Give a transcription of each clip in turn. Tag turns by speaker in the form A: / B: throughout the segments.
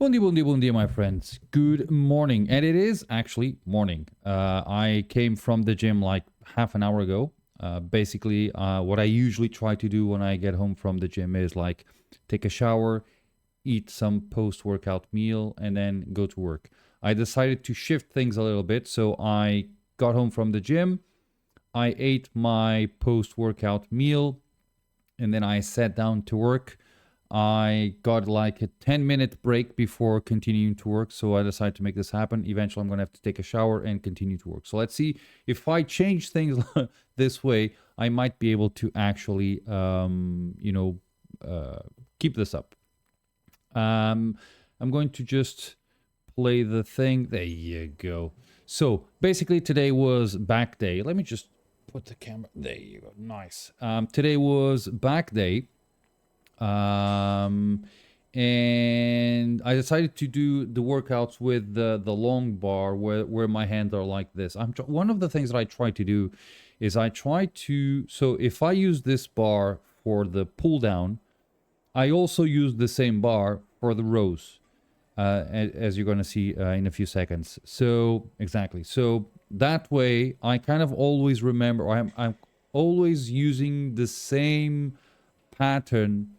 A: Buon dia, my friends. Good morning. And it is actually morning. I came from the gym like half an hour ago. What I usually try to do when I get home from the gym is like take a shower, eat some post-workout meal, and then go to work. I decided to shift things a little bit. So I got home from the gym. I ate my post-workout meal, and then I sat down to work. I got like a 10-minute break before continuing to work, so I decided to make this happen. Eventually, I'm going to have to take a shower and continue to work. So let's see if I change things this way, I might be able to actually, keep this up. I'm going to just play the thing. There you go. So basically, today was back day. Let me just put the camera. There you go. Nice. Today was back day. And I decided to do the workouts with the long bar where my hands are like this. One of the things that I try to do is so if I use this bar for the pull down, I also use the same bar for the rows, as you're going to see in a few seconds. So exactly. So that way I kind of always remember, I'm always using the same pattern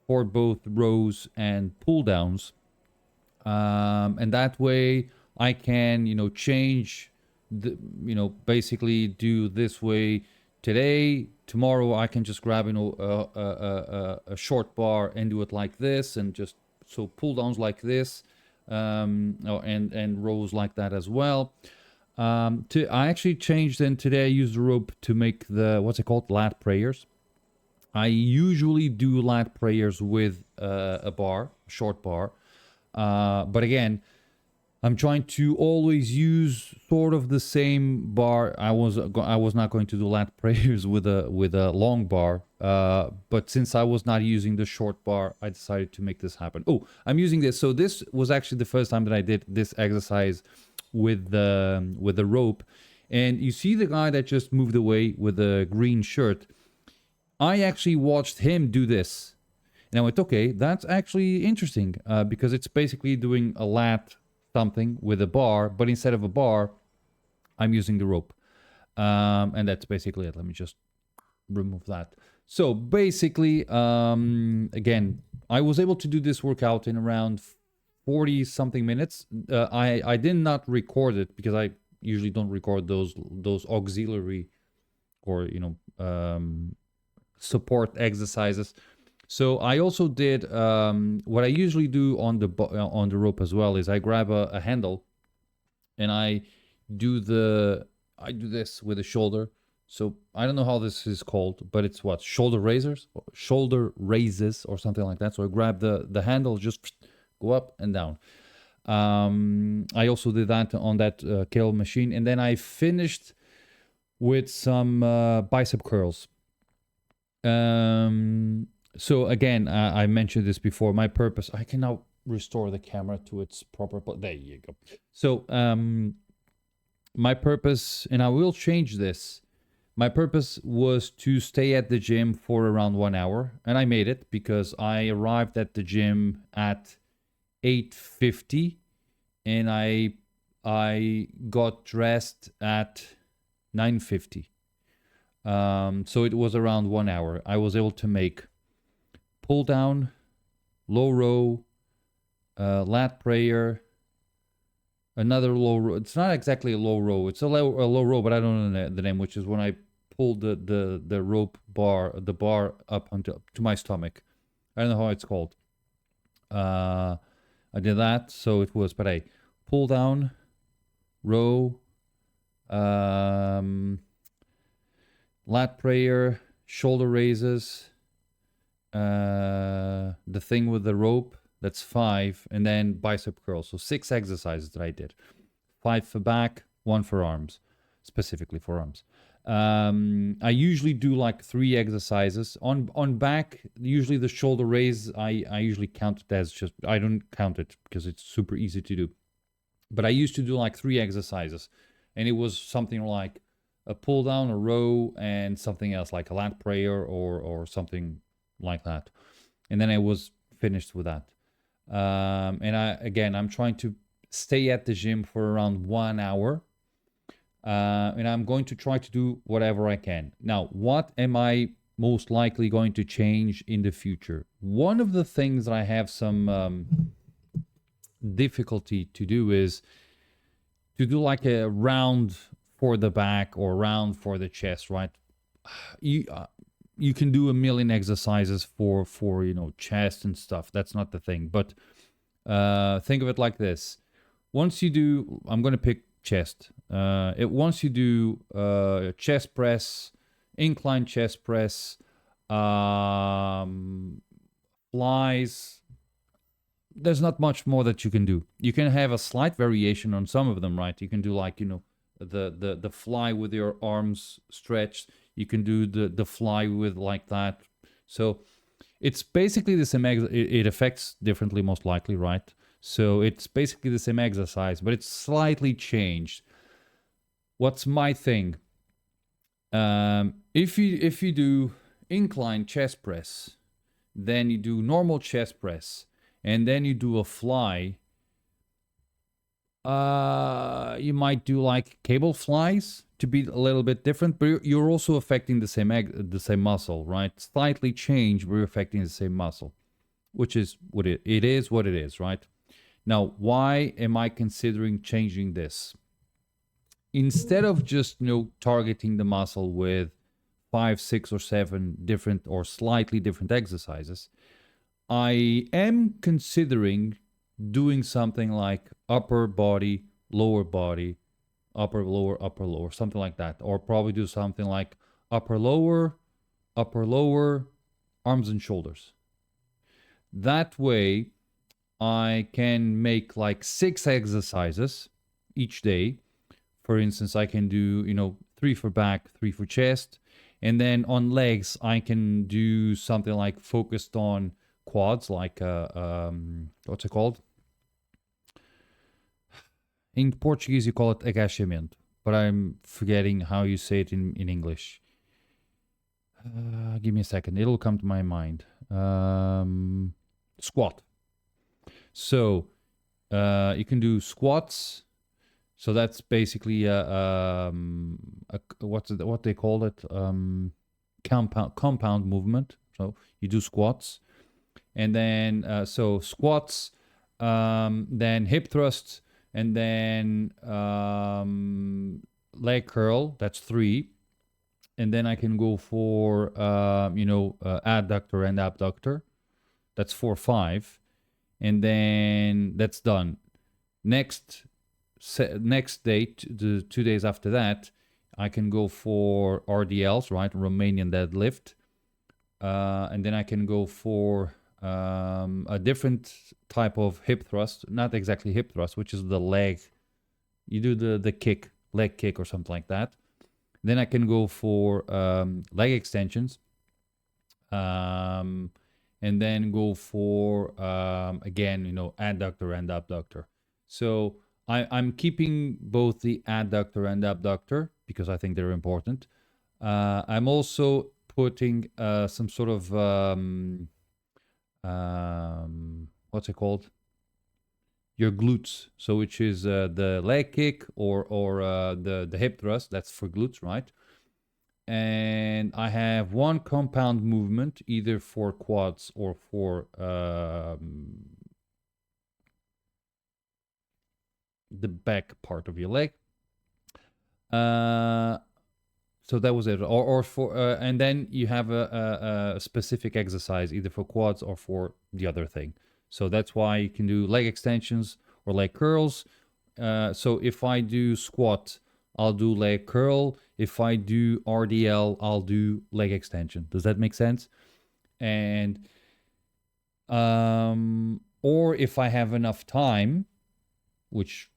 A: for both rows and pull downs, and that way I can change basically do this way today. Tomorrow I can just grab a short bar and do it like this, and just so pull downs like this, and rows like that as well. I actually changed, and today I used the rope to make the what's it called, lat prayers. I usually do lat prayers with a short bar. But again, I'm trying to always use sort of the same bar. I was not going to do lat prayers with a long bar. But since I was not using the short bar, I decided to make this happen. Oh, I'm using this. So this was actually the first time that I did this exercise with the rope. And you see the guy that just moved away with the green shirt. I actually watched him do this, and I went, okay, that's actually interesting, because it's basically doing a lat something with a bar, but instead of a bar, I'm using the rope. And that's basically it. Let me just remove that. So basically, again, I was able to do this workout in around 40 something minutes. I did not record it because I usually don't record those auxiliary or support exercises. So I also did what I usually do on the rope as well is I grab a handle, and I do this with the shoulder. So I don't know how this is called, but it's what, shoulder raises or something like that. So I grab the handle, just go up and down. I also did that on that curl machine, and then I finished with some bicep curls. So again, I mentioned this before. My purpose, I can now restore the camera to its proper, but there you go. So, my purpose, and I will change this. My purpose was to stay at the gym for around 1 hour, and I made it because I arrived at the gym at 8:50, and I got dressed at 9:50. So it was around 1 hour. I was able to make pull down, low row, lat prayer, another low row. It's not exactly a low row. It's a low row, but I don't know the name, which is when I pulled the rope bar, the bar up to my stomach. I don't know how it's called. I did that. So it was, but pull down, row, lat prayer, shoulder raises, the thing with the rope, that's 5, and then bicep curls. So 6 exercises that I did. 5 for back, 1 for arms, specifically for arms. I usually do like 3 exercises. On back, usually the shoulder raise, I usually count it as just, I don't count it because it's super easy to do. But I used to do like 3 exercises, and it was something like a pull down, a row, and something else like a lat prayer or something like that. And then I was finished with that. And I'm trying to stay at the gym for around 1 hour. And I'm going to try to do whatever I can. Now, what am I most likely going to change in the future? One of the things that I have some difficulty to do is to do like a round for the back or round for the chest, right? You can do a million exercises for chest and stuff. That's not the thing. But think of it like this: once you do, I'm going to pick chest. Once you do chest press, incline chest press, flies, there's not much more that you can do. You can have a slight variation on some of them, right? You can do like the fly with your arms stretched. You can do the fly with like that. So it's basically the same. It affects differently, most likely, right? So it's basically the same exercise, but it's slightly changed. What's my thing? If you do incline chest press, then you do normal chest press, and then you do a fly. You might do like cable flies to be a little bit different, but you're also affecting the same muscle, right? Slightly change, but you're affecting the same muscle, which is what it is. What it is, right? Now, why am I considering changing this? Instead of just targeting the muscle with 5, 6, or 7 different or slightly different exercises, I am considering doing something like upper body, lower body, upper lower, something like that, or probably do something like upper lower, arms and shoulders. That way I can make like 6 exercises each day. For instance, I can do 3 for back, 3 for chest, and then on legs I can do something like focused on quads, like what's it called? In Portuguese, you call it agachamento, but I'm forgetting how you say it in English. Give me a second. It'll come to my mind. Squat. So you can do squats. So that's basically what they call it, compound movement. So you do squats, and then so squats, then hip thrusts, and then leg curl. That's 3, and then I can go for adductor and abductor. That's 4, 5, and then that's done. Next day, the 2 days after that, I can go for RDLs, right? Romanian deadlift, and then I can go for a different type of hip thrust, not exactly hip thrust, which is the leg. You do the kick, leg kick or something like that. Then I can go for leg extensions, and then go for again, adductor and abductor. So I'm keeping both the adductor and abductor because I think they're important. I'm also putting some sort of what's it called? Your glutes. So which is the leg kick or the hip thrust. That's for glutes, right? And I have one compound movement either for quads or for the back part of your leg. So that was it. Or for and then you have a specific exercise either for quads or for the other thing. So that's why you can do leg extensions or leg curls. So if I do squat, I'll do leg curl. If I do RDL, I'll do leg extension. Does that make sense? And or if I have enough time, which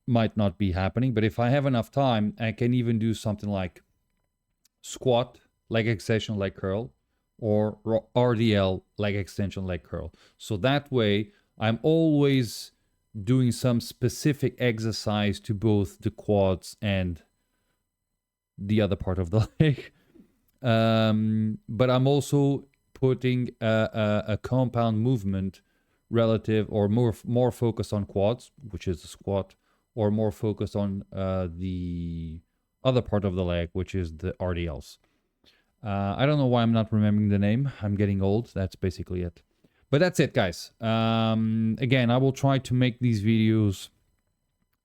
A: might not be happening, but if I have enough time, I can even do something like squat, leg extension, leg curl, or RDL, leg extension, leg curl. So that way, I'm always doing some specific exercise to both the quads and the other part of the leg. But I'm also putting a compound movement relative or more focused on quads, which is the squat, or more focused on the other part of the leg, which is the RDLs. I don't know why I'm not remembering the name. I'm getting old. That's basically it. But that's it, guys. Again, I will try to make these videos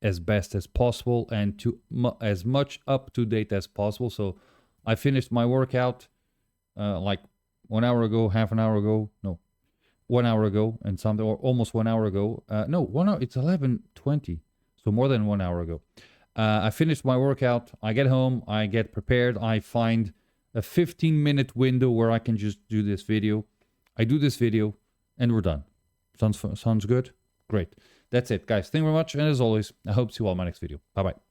A: as best as possible and to as much up to date as possible. So I finished my workout like 1 hour ago, half an hour ago. No, 1 hour ago and something, or almost 1 hour ago. No, 1 hour. It's 11:20. So more than 1 hour ago. I finished my workout. I get home. I get prepared. I find a 15-minute window where I can just do this video. I do this video and we're done. Sounds good? Great. That's it, guys. Thank you very much. And as always, I hope to see you all in my next video. Bye-bye.